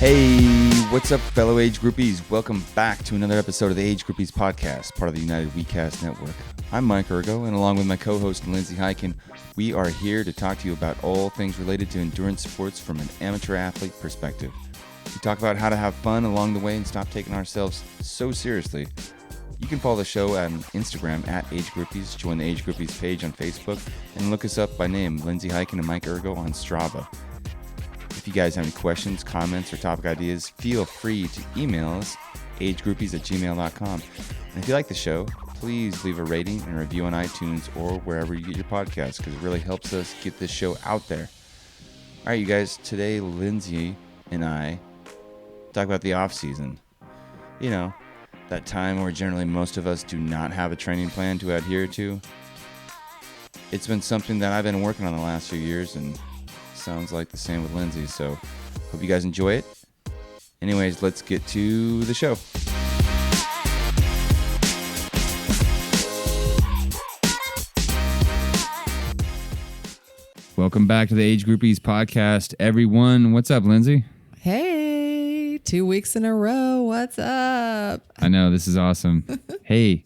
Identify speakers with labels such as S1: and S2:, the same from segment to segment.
S1: Hey, what's up, fellow Age Groupies? Welcome back to another episode of the Age Groupies Podcast, part of the United WeCast Network. I'm Mike Ergo, and along with my co-host Lindsay Hiken, we are here to talk to you about all things related to endurance sports from an amateur athlete perspective. We talk about how to have fun along the way and stop taking ourselves so seriously. You can follow the show on Instagram at Age Groupies, join the Age Groupies page on Facebook, and look us up by name, Lindsay Hiken and Mike Ergo on Strava. If you guys have any questions, comments, or topic ideas, feel free to email us, agegroupies@gmail.com. And if you like the show, please leave a rating and a review on iTunes or wherever you get your podcasts, because it really helps us get this show out there. All right, you guys, today Lindsay and I talk about the off-season. You know, that time where generally most of us do not have a training plan to adhere to. It's been something that I've been working on the last few years, and sounds like the same with Lindsay, so hope you guys enjoy it. Anyways, let's get to the show. Welcome back to the Age Groupies Podcast, everyone. What's up, Lindsay?
S2: Hey, 2 weeks in a row. What's up?
S1: I know, this is awesome. Hey,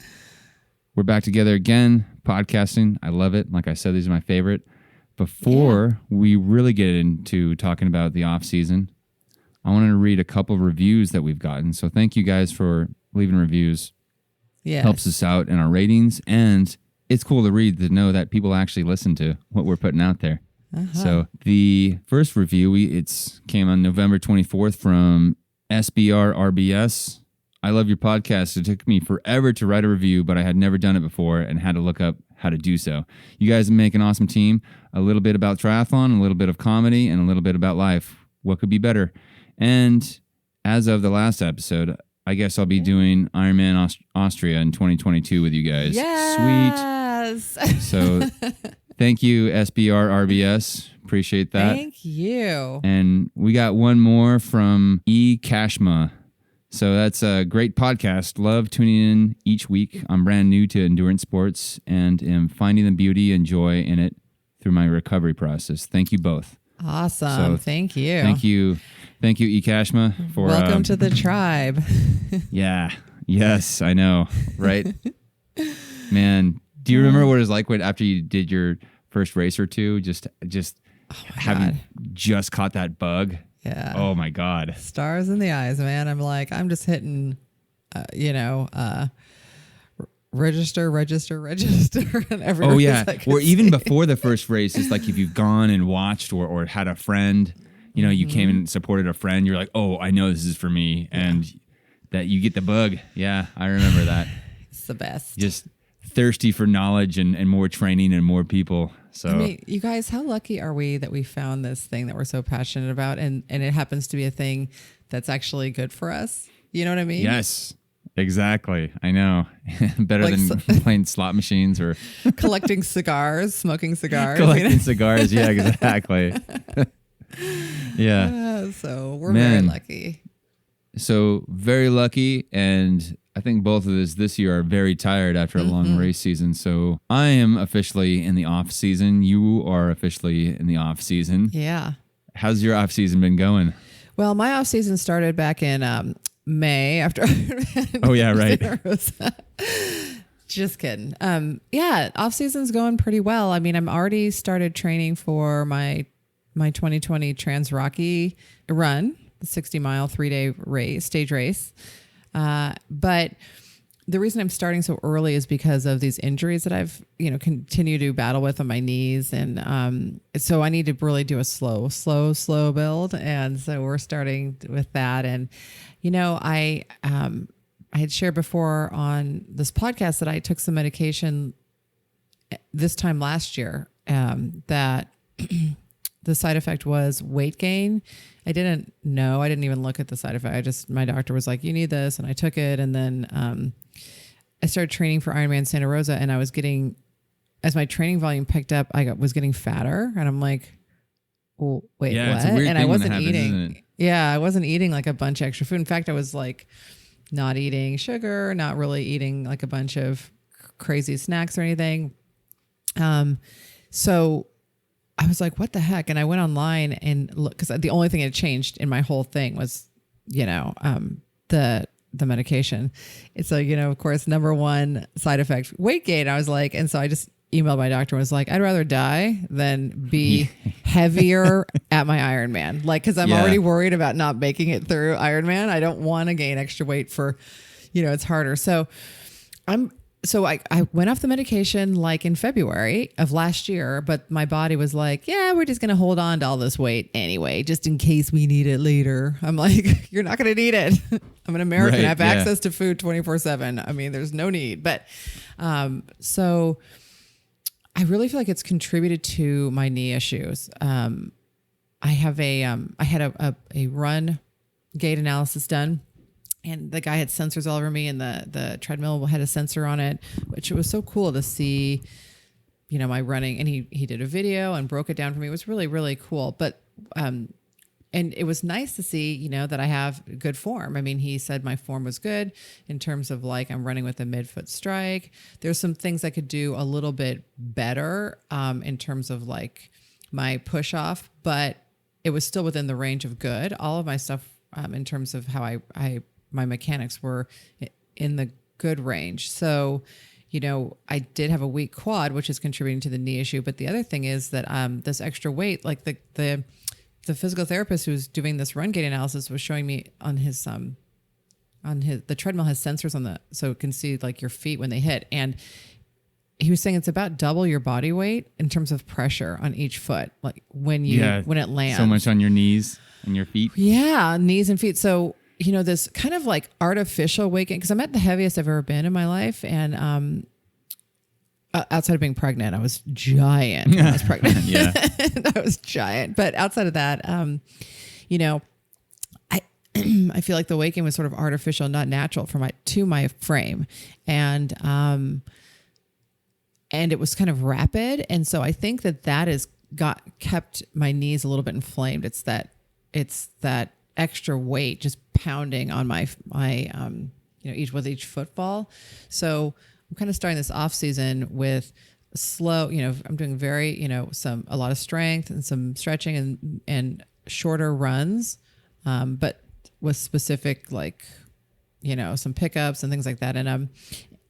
S1: we're back together again, podcasting. I love it. Like I said, these are my favorite. Before we really get into talking about the off season, I wanted to read a couple of reviews that we've gotten. So thank you guys for leaving reviews.
S2: Yes.
S1: Helps us out in our ratings, and it's cool to read to know that people actually listen to what we're putting out there. So the first review, it came on November 24th from SBRRBS. I love your podcast. It took me forever to write a review, but I had never done it before and had to look up how to do so. You guys make an awesome team. A little bit about triathlon, a little bit of comedy, and a little bit about life. What could be better? And as of the last episode, I guess I'll be doing Ironman Austria in 2022 with you guys.
S2: Yes.
S1: Sweet. So thank you, SBRRBS. Appreciate that.
S2: Thank you.
S1: And we got one more from E. Kashma. So that's a great podcast. Love tuning in each week. I'm brand new to endurance sports and am finding the beauty and joy in it through my recovery process. Thank you both.
S2: Awesome.
S1: So,
S2: thank you.
S1: Thank you, E. Kashma, for
S2: welcome to the tribe.
S1: Yeah. Yes, I know. Right? Man, do you remember what it was like when after you did your first race or two, just having just caught that bug?
S2: Yeah.
S1: Oh my God.
S2: Stars in the eyes, man. I'm like, I'm just hitting, register. And
S1: oh yeah. Or even
S2: see.
S1: before the first race, it's like if you've gone and watched or had a friend, you came and supported a friend, you're like, oh, I know this is for me. And that you get the bug. Yeah. I remember that.
S2: It's the best.
S1: Just thirsty for knowledge and more training and more people. So,
S2: I mean, you guys, how lucky are we that we found this thing that we're so passionate about, and it happens to be a thing that's actually good for us? You know what I mean?
S1: Yes, exactly. I know. Better than playing slot machines or
S2: collecting cigars, smoking cigars.
S1: Collecting cigars. Yeah, exactly. Yeah.
S2: So we're very lucky.
S1: So very lucky, and I think both of us this year are very tired after a long race season. So I am officially in the off season. You are officially in the off season.
S2: Yeah.
S1: How's your off season been going?
S2: Well, my off season started back in May after.
S1: Oh yeah, right.
S2: Just kidding. Off season's going pretty well. I mean, I'm already started training for my 2020 Trans Rocky run, the 60-mile 3-day stage race. But the reason I'm starting so early is because of these injuries that I've, continue to battle with on my knees. And, so I need to really do a slow build. And so we're starting with that. And, I had shared before on this podcast that I took some medication this time last year, that the side effect was weight gain. I didn't know. I didn't even look at the side effect. My doctor was like, you need this. And I took it. And then I started training for Ironman Santa Rosa. And I was as my training volume picked up, was getting fatter. And I'm like, well, wait, what?
S1: It's a weird
S2: and
S1: thing
S2: I wasn't
S1: happens,
S2: eating.
S1: isn't it?
S2: Yeah, I wasn't eating like a bunch of extra food. In fact, I was like not eating sugar, not really eating like a bunch of crazy snacks or anything. So I was like, what the heck? And I went online and look, because the only thing that changed in my whole thing was, the medication. It's like, of course, number one side effect, weight gain. I was like, and so I just emailed my doctor and was like, I'd rather die than be heavier at my Ironman. Like, cause I'm already worried about not making it through Ironman. I don't want to gain extra weight for, it's harder. So I went off the medication like in February of last year, but my body was like, yeah, we're just going to hold on to all this weight anyway, just in case we need it later. I'm like, you're not going to need it. I'm an American. I have access to food 24/7. I mean, there's no need. But so I really feel like it's contributed to my knee issues. I had a run gait analysis done. And the guy had sensors all over me, and the treadmill had a sensor on it, which was so cool to see, my running. And he did a video and broke it down for me. It was really, really cool. But, and it was nice to see, that I have good form. I mean, he said my form was good in terms of like, I'm running with a midfoot strike. There's some things I could do a little bit better, in terms of like my push off, but it was still within the range of good. All of my stuff, in terms of how my mechanics were in the good range. So, I did have a weak quad, which is contributing to the knee issue. But the other thing is that this extra weight, like the physical therapist who's doing this run gait analysis was showing me on the treadmill has sensors so it can see like your feet when they hit. And he was saying it's about double your body weight in terms of pressure on each foot, like when it lands.
S1: So much on your knees and your feet.
S2: Yeah, knees and feet. So, this kind of like artificial weight gain, because I'm at the heaviest I've ever been in my life. And outside of being pregnant, I was giant when I was pregnant.
S1: Yeah.
S2: I was giant. But outside of that, I feel like the weight gain was sort of artificial, not natural to my frame. And it was kind of rapid. And so I think that has kept my knees a little bit inflamed. It's that extra weight just pounding on my each footfall. So I'm kind of starting this off season with slow, I'm doing a lot of strength and some stretching and shorter runs, but with specific, like, some pickups and things like that. And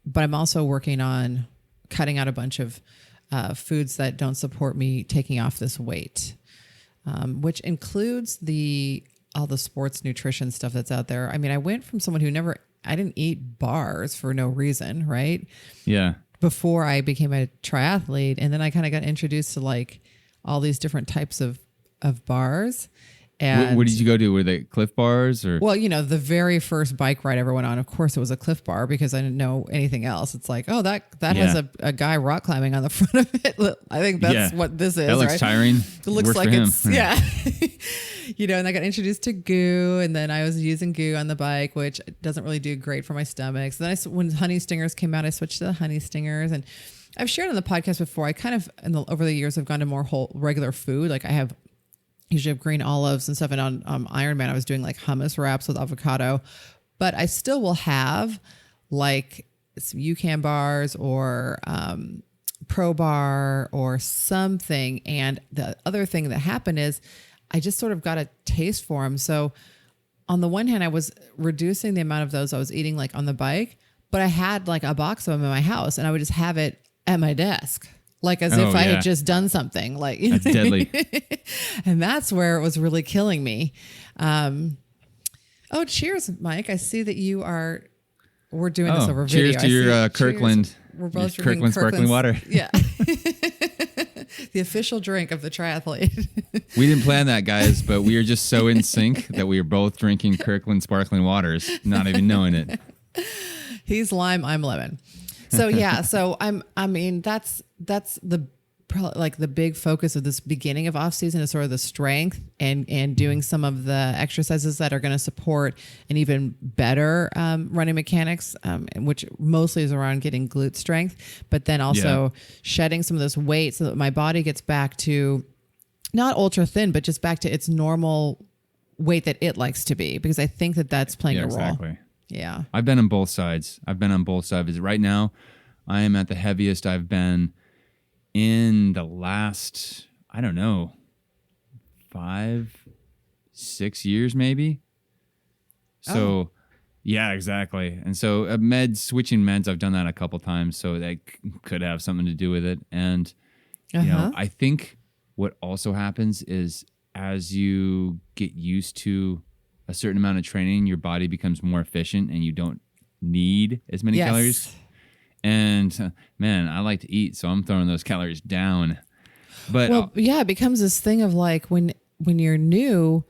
S2: but I'm also working on cutting out a bunch of foods that don't support me taking off this weight, which includes all the sports nutrition stuff that's out there. I mean, I went from someone I didn't eat bars for no reason, right?
S1: Yeah.
S2: Before I became a triathlete. And then I kind of got introduced to like all these different types of bars. And
S1: what did you go to? Were they Cliff Bars or?
S2: Well, the very first bike ride I ever went on, of course, it was a Cliff Bar because I didn't know anything else. It's like, oh, that has a guy rock climbing on the front of it. I think that's what this is.
S1: That looks tiring.
S2: It looks like it's, and I got introduced to goo, and then I was using goo on the bike, which doesn't really do great for my stomach. So then when Honey Stingers came out, I switched to the Honey Stingers. And I've shared on the podcast before, I kind of, over the years, I've gone to more whole regular food. Like I usually have green olives and stuff. And on Ironman, I was doing like hummus wraps with avocado, but I still will have like some UCAN bars or Pro Bar or something. And the other thing that happened is I just sort of got a taste for them. So on the one hand, I was reducing the amount of those I was eating like on the bike, but I had like a box of them in my house and I would just have it at my desk. Like as if I had just done something like,
S1: that's deadly.
S2: And that's where it was really killing me. Cheers, Mike. I see that we're doing this over video.
S1: Cheers to your Kirkland.
S2: Cheers. We're both
S1: Kirkland sparkling water.
S2: Yeah. The official drink of the triathlete.
S1: We didn't plan that, guys, but we are just so in sync that we are both drinking Kirkland sparkling waters, not even knowing it.
S2: He's lime, I'm lemon. So yeah, that's probably like the big focus of this beginning of off season is sort of the strength and doing some of the exercises that are going to support an even better running mechanics, which mostly is around getting glute strength, but then also shedding some of this weight so that my body gets back to not ultra thin, but just back to its normal weight that it likes to be, because I think that's playing a role.
S1: Exactly.
S2: Yeah.
S1: I've been on both sides. Right now, I am at the heaviest I've been in the last, I don't know, 5-6 years maybe. So, yeah, exactly. And so switching meds, I've done that a couple times, so that could have something to do with it. And, you know, I think what also happens is as you get used to a certain amount of training, your body becomes more efficient and you don't need as many calories. And, man, I like to eat, so I'm throwing those calories down. But
S2: it becomes this thing of like when you're new,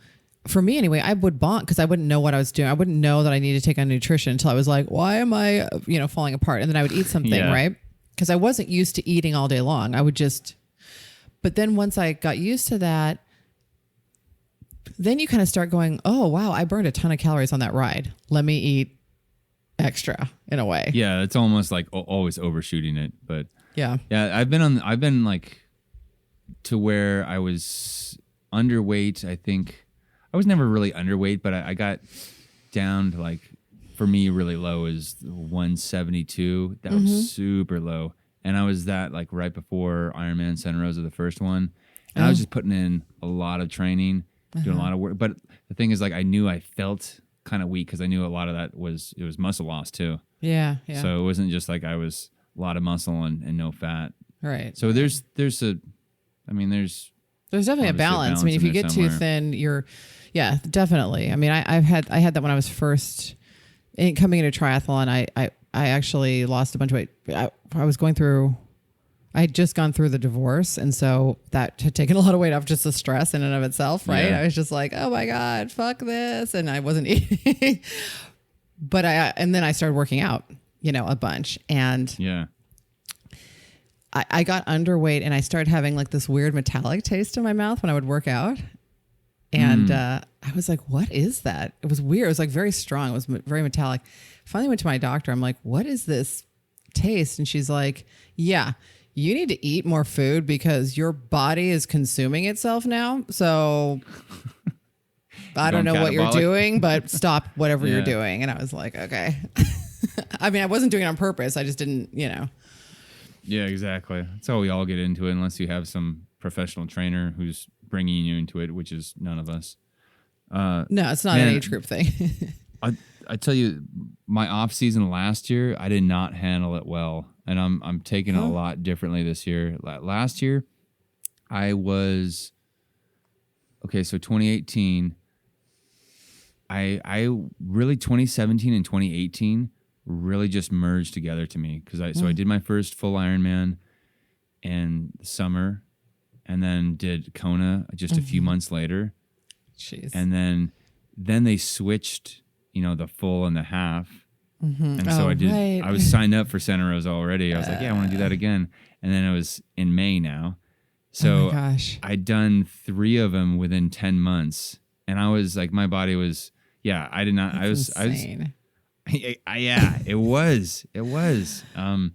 S2: for me anyway, I would bonk because I wouldn't know what I was doing. I wouldn't know that I needed to take on nutrition until I was like, why am I, falling apart? And then I would eat something, right? Because I wasn't used to eating all day long. But then once I got used to that, then you kind of start going, oh, wow, I burned a ton of calories on that ride. Let me eat extra in a way.
S1: Yeah, it's almost like always overshooting it. But
S2: yeah,
S1: I've been like to where I was underweight. I think I was never really underweight, but I got down to like, for me, really low is 172. That was super low. And I was that like right before Ironman Santa Rosa, the first one. And I was just putting in a lot of training, doing a lot of work. But the thing is, like, I knew I felt kind of weak because I knew a lot of that was muscle loss too.
S2: Yeah.
S1: So it wasn't just like I was a lot of muscle and no fat.
S2: Right.
S1: So there's
S2: definitely a balance. I mean, if you get too thin, yeah, definitely. I mean, I had that when I was first coming into triathlon. I actually lost a bunch of weight. I had just gone through the divorce, and so that had taken a lot of weight off just the stress in and of itself, right?
S1: Yeah.
S2: I was just like, oh my God, fuck this. And I wasn't eating. But and then I started working out, a bunch. And I got underweight and I started having like this weird metallic taste in my mouth when I would work out. And I was like, what is that? It was weird. It was like very strong. It was very metallic. Finally went to my doctor. I'm like, what is this taste? And she's like, yeah, you need to eat more food because your body is consuming itself now. So I don't know what you're doing, but stop whatever you're doing. And I was like, okay. I mean, I wasn't doing it on purpose. I just didn't, Yeah,
S1: exactly. That's how we all get into it, unless you have some professional trainer who's bringing you into it, which is none of us.
S2: No, it's not an age group thing.
S1: I tell you, my off season last year, I did not handle it well, and I'm taking it a lot differently this year. Last year, I was so 2018. I really 2017 and 2018 really just merged together to me because I did my first full Ironman in the summer, and then did Kona just a few months later.
S2: Jeez.
S1: And then they switched, the full and the half. And so I did. Right. I was signed up for Santa Rosa already. I was like, yeah, I want to do that again. And then it was in May now. So I'd done 3 of them within 10 months, and I was like, my body was, I did not.
S2: That's insane.
S1: It was. And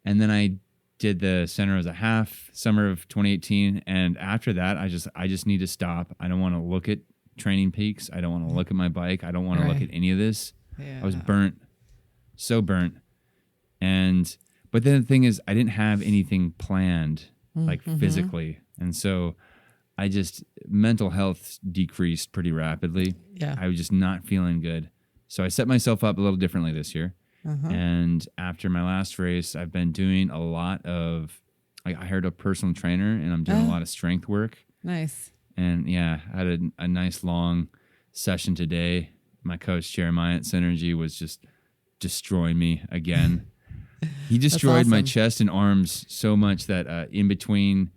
S1: then I did the Santa Rosa half summer of 2018, and after that, I just need to stop. I don't want to look at training peaks. I don't want to look at my bike. I don't want to look at any of this. Yeah. I was burnt, so burnt. But then the thing is, I didn't have anything planned, like physically, and so mental health decreased pretty rapidly. Yeah, I was just not feeling good. So I set myself up a little differently this year. And after my last race, I've been doing a lot of, I hired a personal trainer, and I'm doing a lot of strength work.
S2: Nice.
S1: And I had a nice long session today. My coach, Jeremiah at Synergy, was just destroying me again. He destroyed my chest and arms so much that in between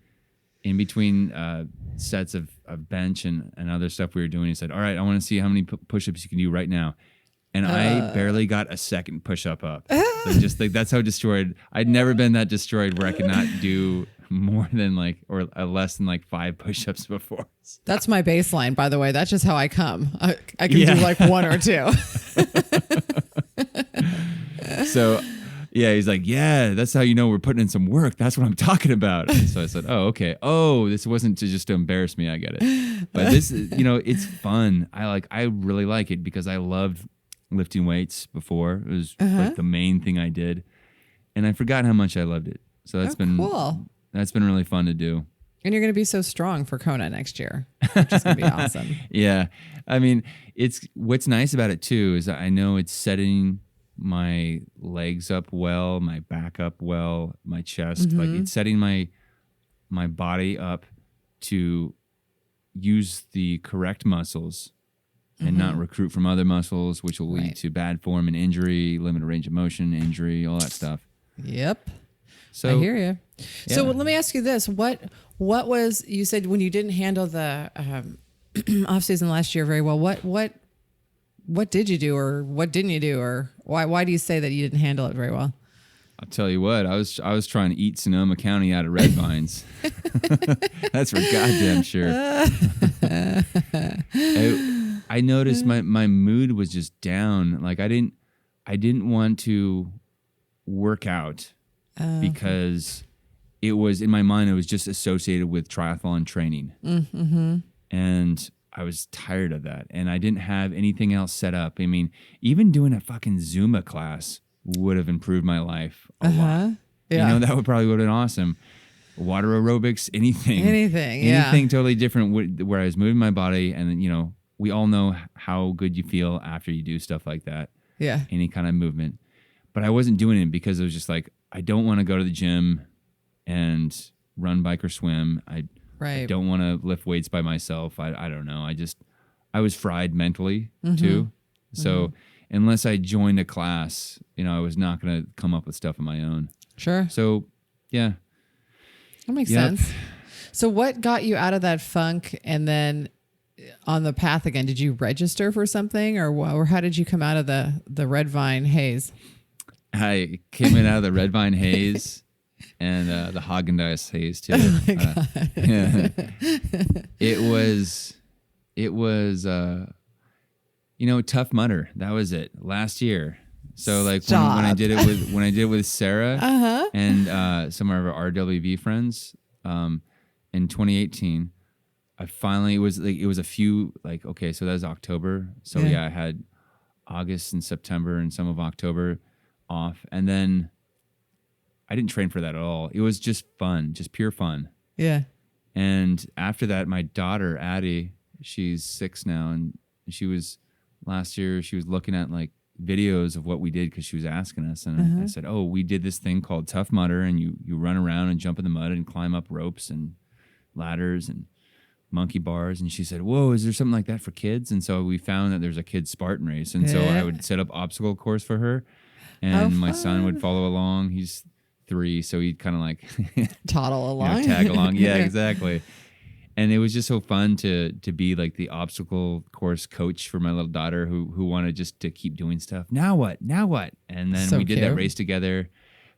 S1: sets of bench and other stuff we were doing, he said, all right, I want to see how many push-ups you can do right now. And I barely got a second push-up up. So just like, that's how destroyed. I'd never been that destroyed where I could not do more than less than 5 push-ups before.
S2: That's my baseline, by the way. That's just how I come. I can do 1 or 2.
S1: So he's like, that's how we're putting in some work. That's what I'm talking about. And so I said, oh, okay. Oh, this wasn't just to embarrass me. I get it. But this, it's fun. I really like it because I loved lifting weights before. It was like the main thing I did. And I forgot how much I loved it. So that's been cool. That's been really fun to do.
S2: And you're going to be so strong for Kona next year, which is going to be awesome.
S1: Yeah. I mean, what's nice about it too is I know it's setting my legs up well, my back up well, my chest, like it's setting my body up to use the correct muscles and not recruit from other muscles, which will lead to bad form and injury, limited range of motion, injury, all that stuff.
S2: Yep.
S1: So
S2: I hear you.
S1: Yeah.
S2: So let me ask you this. What was, you said when you didn't handle the off season last year very well, what did you do or what didn't you do? Or why do you say that you didn't handle it very well?
S1: I'll tell you what, I was trying to eat Sonoma County out of red vines. That's for goddamn sure. I noticed my mood was just down. Like I didn't want to work out because it was in my mind, it was just associated with triathlon training. Mm-hmm. And I was tired of that. And I didn't have anything else set up. I mean, even doing a fucking Zumba class would have improved my life a lot.
S2: Yeah.
S1: You know, that would probably would have been awesome. Water aerobics, anything totally different where I was moving my body. And then, you know, we all know how good you feel after you do stuff like that.
S2: Yeah.
S1: Any kind of movement. But I wasn't doing it because it was just like, I don't want to go to the gym and run, bike, or swim. I don't want to lift weights by myself. I don't know. I was fried mentally too. So unless I joined a class, you know, I was not going to come up with stuff on my own.
S2: Sure.
S1: So, yeah.
S2: That makes sense. So what got you out of that funk and then on the path again? Did you register for something or how did you come out of the red vine haze? I
S1: came in out of the red vine haze and the Haagen-Dazs haze too.
S2: Oh my God.
S1: Yeah. It was you know, Tough Mudder. That was it last year. So like when I did it with Sarah and some of our RWV friends in 2018, I finally it was a few like okay, so that was October. So yeah, I had August and September and some of October off, and then I didn't train for that at all. It was just fun, just pure fun.
S2: Yeah. And
S1: after that, my daughter Addie, she's 6 now, and last year she was looking at like videos of what we did because she was asking us, and I said, "Oh, we did this thing called Tough Mudder, and you run around and jump in the mud and climb up ropes and ladders and monkey bars." And she said, "Whoa, is there something like that for kids?" And so we found that there's a kids Spartan race, and so I would set up obstacle course for her, and my son would follow along. He's 3, so he'd kind of like
S2: toddle along,
S1: tag along. Yeah, exactly. And it was just so fun to be like the obstacle course coach for my little daughter who wanted just to keep doing stuff. Now what? And then we did that race together.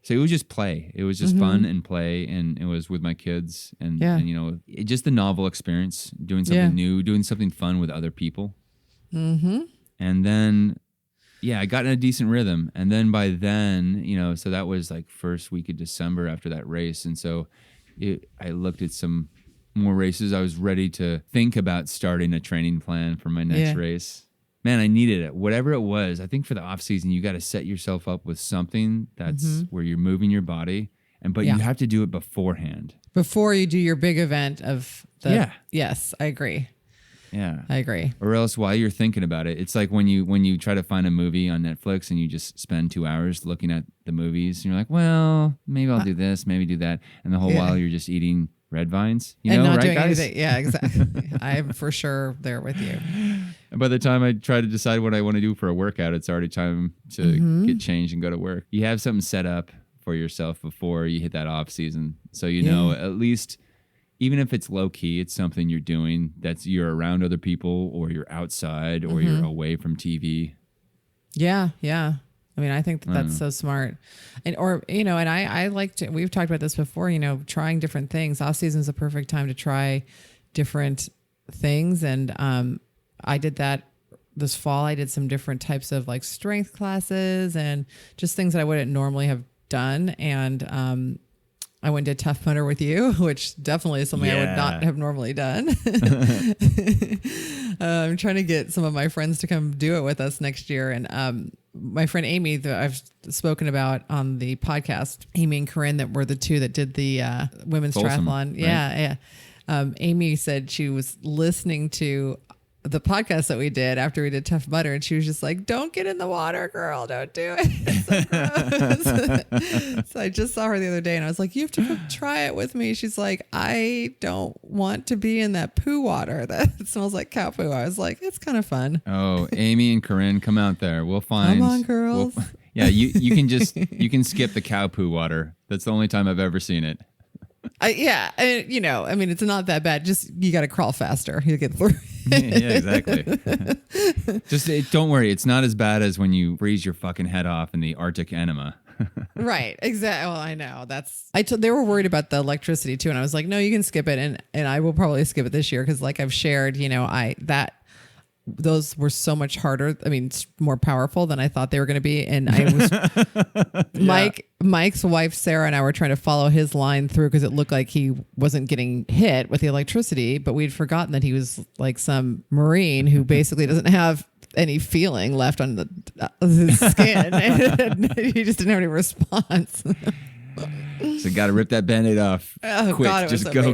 S1: So it was just play. It was just fun and play, and it was with my kids, and you know, just the novel experience, doing something new, doing something fun with other people. Mm-hmm. And then, I got in a decent rhythm, and then by then, you know, so that was like first week of December after that race, and so I looked at some more races. I was ready to think about starting a training plan for my next race. Man, I needed it. Whatever it was, I think for the off season, you got to set yourself up with something that's where you're moving your body, but you have to do it beforehand. Before
S2: you do your big event of the Yes, I agree.
S1: Yeah.
S2: I agree.
S1: Or else while you're thinking about it, it's like when you try to find a movie on Netflix and you just spend 2 hours looking at the movies and you're like, well, maybe I'll do this, maybe do that. And the whole while you're just eating red vines,
S2: and not
S1: right,
S2: doing
S1: guys?
S2: Anything. Yeah, exactly. I'm for sure there with you.
S1: And by the time I try to decide what I want to do for a workout, it's already time to get changed and go to work. You have something set up for yourself before you hit that off season. So you know, at least, even if it's low key, it's something you're doing you're around other people, or you're outside, or you're away from TV.
S2: Yeah. I mean, I think that's so smart. And I like to, we've talked about this before, you know, trying different things. Off season is a perfect time to try different things. And I did that this fall. I did some different types of like strength classes and just things that I wouldn't normally have done. And I went to Tough Mudder with you, which definitely is something I would not have normally done. I'm trying to get some of my friends to come do it with us next year. And my friend Amy that I've spoken about on the podcast, Amy and Corinne, that were the two that did the women's
S1: Folsom,
S2: triathlon.
S1: right?
S2: Yeah. Amy said she was listening to the podcast that we did after we did Tough Mudder, and she was just like, don't get in the water, girl, don't do it. So I just saw her the other day and I was like, you have to come try it with me. She's like, I don't want to be in that poo water that smells like cow poo. I was like, it's kind of fun.
S1: Oh, Amy and Corinne, come out there. We'll find.
S2: Come on, girls.
S1: You can skip the cow poo water. That's the only time I've ever seen it.
S2: It's not that bad. Just you got to crawl faster. You get through.
S1: Yeah, exactly. Don't worry. It's not as bad as when you freeze your fucking head off in the Arctic enema.
S2: Right. Exactly. Well, I know they were worried about the electricity too. And I was like, no, you can skip it. And I will probably skip it this year. Cause like I've shared, those were so much harder. I mean, more powerful than I thought they were going to be. And I was Mike's wife, Sarah, and I were trying to follow his line through because it looked like he wasn't getting hit with the electricity, but we'd forgotten that he was like some Marine who basically doesn't have any feeling left on his skin. And he just didn't have any response.
S1: So got to rip that Band-Aid off.
S2: Oh,
S1: quick.
S2: God,
S1: just go.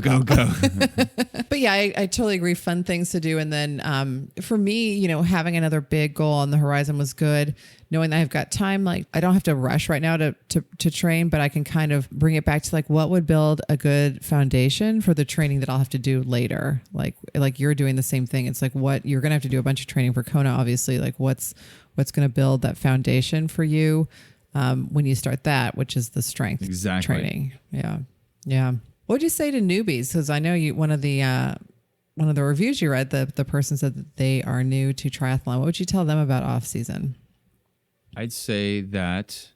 S2: But yeah, I totally agree. Fun things to do. And then for me, having another big goal on the horizon was good. Knowing that I've got time, like I don't have to rush right now to train, but I can kind of bring it back to like what would build a good foundation for the training that I'll have to do later. Like you're doing the same thing. It's like what you're going to have to do a bunch of training for Kona, obviously, like what's going to build that foundation for you. When you start that, which is the strength training. Yeah. Yeah. What would you say to newbies? Because I know one of the reviews you read, the person said that they are new to triathlon. What would you tell them about off season?
S1: I'd say that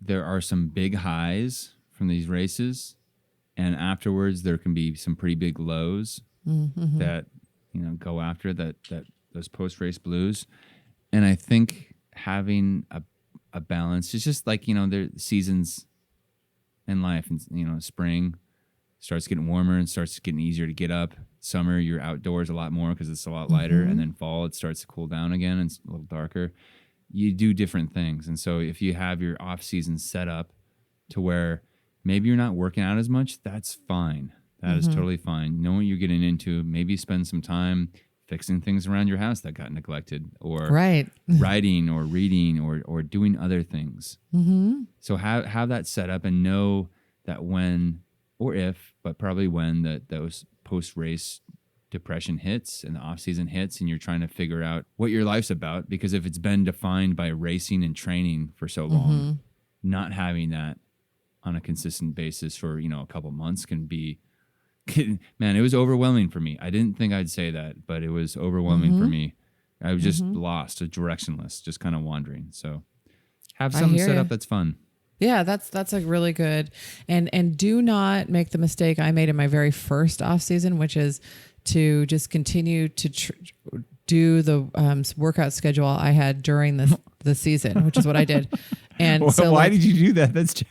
S1: there are some big highs from these races, and afterwards there can be some pretty big lows that go after those post-race blues. And I think having a balance. It's just like, there seasons in life, and spring starts getting warmer and starts getting easier to get up. Summer, you're outdoors a lot more because it's a lot lighter. And then fall, it starts to cool down again and it's a little darker. You do different things. And so if you have your off season set up to where maybe you're not working out as much, that's fine. That is totally fine. Know what you're getting into. Maybe spend some time fixing things around your house that got neglected, or writing or reading or doing other things. So have that set up and know that when, or if, but probably when those post-race depression hits and the off-season hits and you're trying to figure out what your life's about, because if it's been defined by racing and training for so long, not having that on a consistent basis for, a couple months can be, man, it was overwhelming for me. I didn't think I'd say that, but it was overwhelming for me. I was just lost, directionless, just kind of wandering. So have something set up that's fun.
S2: Yeah, that's a really good, and do not make the mistake I made in my very first off season, which is to just continue to do the workout schedule I had during the season, which is what I did. And
S1: well,
S2: so
S1: why did you do that? That's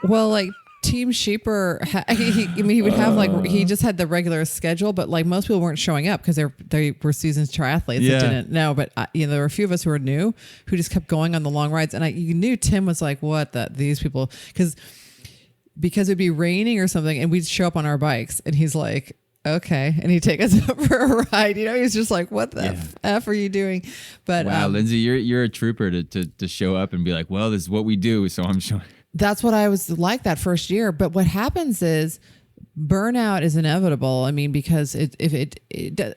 S2: well, like Team Sheeper, he would have he just had the regular schedule, but like most people weren't showing up because they were seasoned triathletes that didn't know. But there were a few of us who were new who just kept going on the long rides, and you knew Tim was like, "What these people?" Because it'd be raining or something, and we'd show up on our bikes, and he's like, "Okay," and he'd take us up for a ride. He's just like, "What the f are you doing?" But
S1: wow, Lindsay, you're a trooper to show up and be like, "Well, this is what we do," so I'm showing.
S2: That's what I was like that first year. But what happens is burnout is inevitable. I mean, because it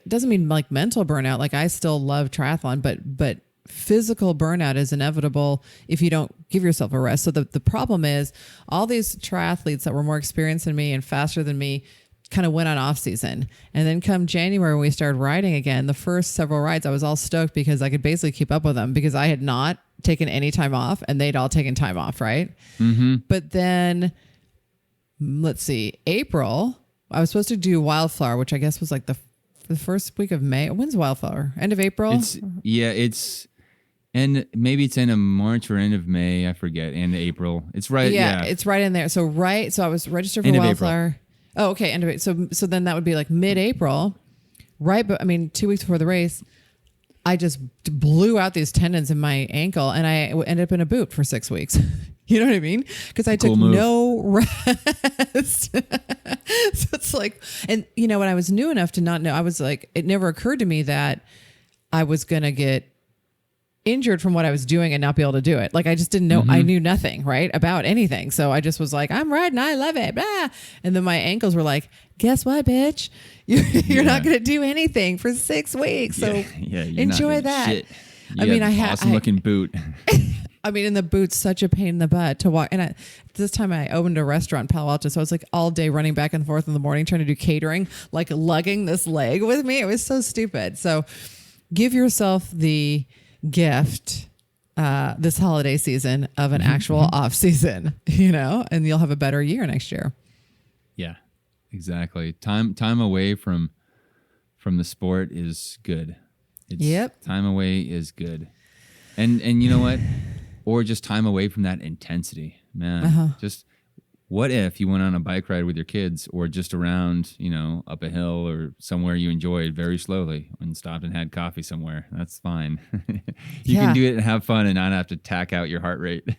S2: doesn't mean like mental burnout. Like I still love triathlon, but physical burnout is inevitable if you don't give yourself a rest. So the problem is all these triathletes that were more experienced than me and faster than me kind of went on off season. And then come January, when we started riding again, the first several rides, I was all stoked because I could basically keep up with them because I had not taken any time off and they'd all taken time off. Right. But then let's see, April, I was supposed to do Wildflower, which I guess was like the first week of May. When's Wildflower? End of April?
S1: And maybe it's end of March or end of May. I forget. End of April. It's right.
S2: Yeah. It's right in there. So I was registered for Wildflower. Oh, okay. End of it. So then that would be like mid-April, right? But 2 weeks before the race, I just blew out these tendons in my ankle, and I ended up in a boot for 6 weeks. You know what I mean? Because I took no rest. So it's like, and you know, when I was new enough to not know, I was like, it never occurred to me that I was going to get injured from what I was doing and not be able to do it. Like I just didn't know, I knew nothing, right, about anything. So I just was like, I'm riding, I love it. Blah. And then my ankles were like, guess what, bitch? You're not going to do anything for 6 weeks. So enjoy that. Shit.
S1: I mean, I had awesome looking boot.
S2: I mean, and the boot's such a pain in the butt to walk. And this time I opened a restaurant in Palo Alto. So I was like all day running back and forth in the morning, trying to do catering, like lugging this leg with me. It was so stupid. So give yourself the gift this holiday season of an actual off season, you know, and you'll have a better year next year.
S1: Yeah, exactly. Time away from the sport is good. Time away is good. And you know what? Or just time away from that intensity, man. Just what if you went on a bike ride with your kids or just around, you know, up a hill or somewhere you enjoyed very slowly and stopped and had coffee somewhere? That's fine. You can do it and have fun and not have to tack out your heart rate.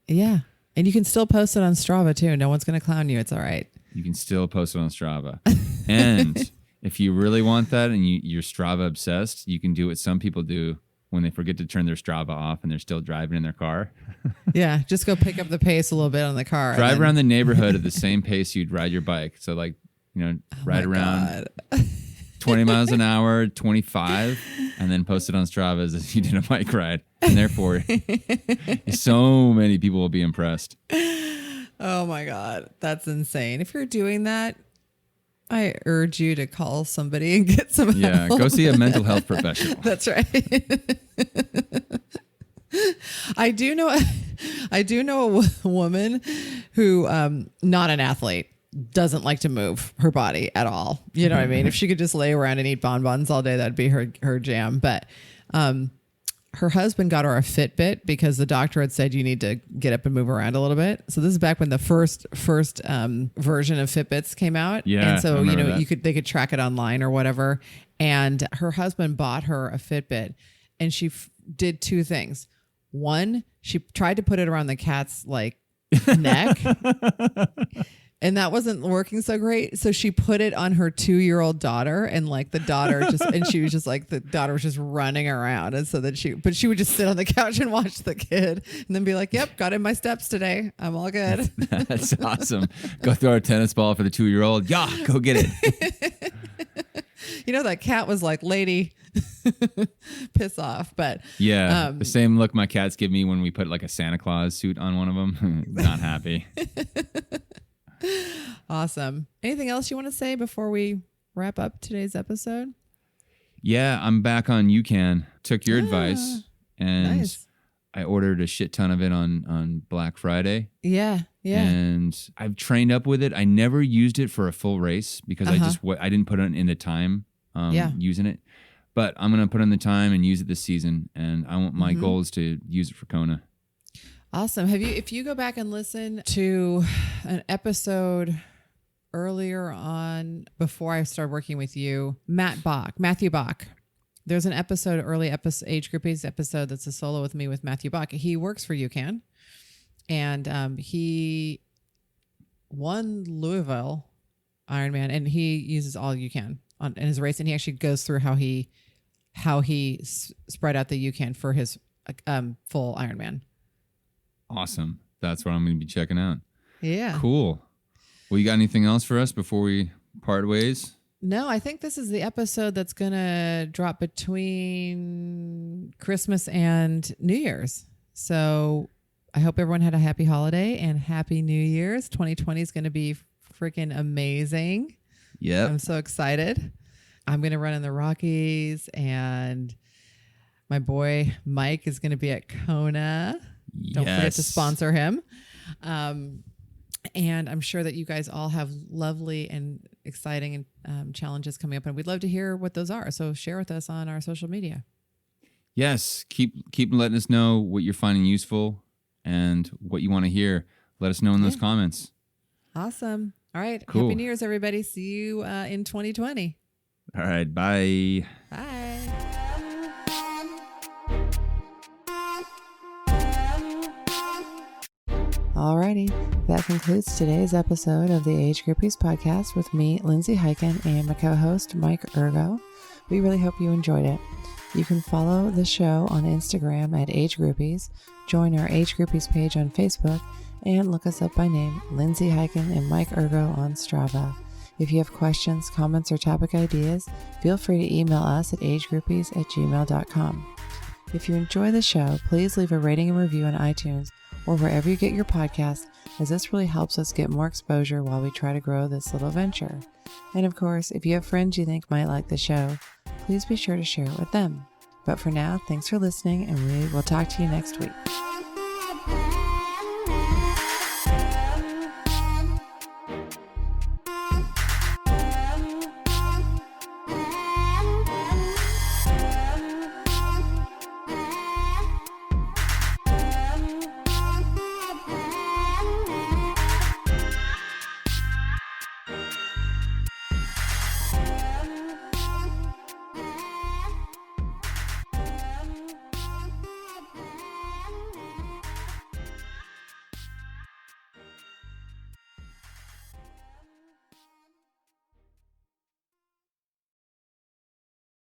S1: Yeah.
S2: And you can still post it on Strava too. No one's going to clown you. It's all right.
S1: You can still post it on Strava. And if you really want that and you're Strava obsessed, you can do what some people do when they forget to turn their Strava off and they're still driving in their car.
S2: Yeah, just go pick up the pace a little bit on the car.
S1: Drive around the neighborhood at the same pace you'd ride your bike. So like, you know, ride around 20 miles an hour, 25, and then post it on Strava as if you did a bike ride. And therefore, so many people will be impressed.
S2: Oh my God, that's insane. If you're doing that, I urge you to call somebody and get some help.
S1: Yeah, go see a mental health professional.
S2: That's right. I do know a woman who, not an athlete, doesn't like to move her body at all. You know what I mean? If she could just lay around and eat bonbons all day, that'd be her jam. But her husband got her a Fitbit because the doctor had said you need to get up and move around a little bit. So this is back when the first version of Fitbits came out.
S1: Yeah,
S2: and so, you know, they could track it online or whatever. And her husband bought her a Fitbit and she did two things. One, she tried to put it around the cat's like neck and that wasn't working so great. So she put it on her 2-year-old daughter and like the daughter and she was just like, the daughter was just running around. And so that she would just sit on the couch and watch the kid and then be like, yep, got in my steps today. I'm all good.
S1: That's awesome. Go throw a tennis ball for the 2-year-old. Yeah, go get it.
S2: You know, that cat was like, lady, piss off. But
S1: yeah, the same look my cats give me when we put like a Santa Claus suit on one of them. Not happy.
S2: Awesome. Anything else you want to say before we wrap up today's episode?
S1: Yeah, I'm back on UCAN. Took your advice and nice. I ordered a shit ton of it on Black Friday.
S2: Yeah.
S1: And I've trained up with it. I never used it for a full race because I didn't put it in the time using it. But I'm going to put in the time and use it this season. And I want my goal is to use it for Kona.
S2: Awesome. If you go back and listen to an episode earlier on before I started working with you, Matthew Bach. There's an Age Groupies episode that's a solo with me with Matthew Bach. He works for UCAN and he won Louisville Ironman and he uses all UCAN in his race. And he actually goes through how he spread out the UCAN for his full Ironman.
S1: Awesome. That's what I'm going to be checking out.
S2: Yeah.
S1: Cool. Well, you got anything else for us before we part ways?
S2: No, I think this is the episode that's going to drop between Christmas and New Year's. So I hope everyone had a happy holiday and happy New Year's. 2020 is going to be freaking amazing.
S1: Yeah.
S2: I'm so excited. I'm going to run in the Rockies and my boy Mike is going to be at Kona. Don't forget to sponsor him. And I'm sure that you guys all have lovely and exciting challenges coming up. And we'd love to hear what those are. So share with us on our social media.
S1: Yes. Keep letting us know what you're finding useful and what you want to hear. Let us know in those comments.
S2: Awesome. All right.
S1: Cool.
S2: Happy New Year's, everybody. See you in 2020.
S1: All right. Bye.
S2: Bye. Alrighty, that concludes today's episode of the Age Groupies Podcast with me, Lindsay Hiken, and my co-host, Mike Ergo. We really hope you enjoyed it. You can follow the show on Instagram at Age Groupies, join our Age Groupies page on Facebook, and look us up by name, Lindsay Hiken and Mike Ergo on Strava. If you have questions, comments, or topic ideas, feel free to email us at agegroupies@gmail.com. If you enjoy the show, please leave a rating and review on iTunes or wherever you get your podcasts, as this really helps us get more exposure while we try to grow this little venture. And of course, if you have friends you think might like the show, please be sure to share it with them. But for now, thanks for listening, and we will talk to you next week.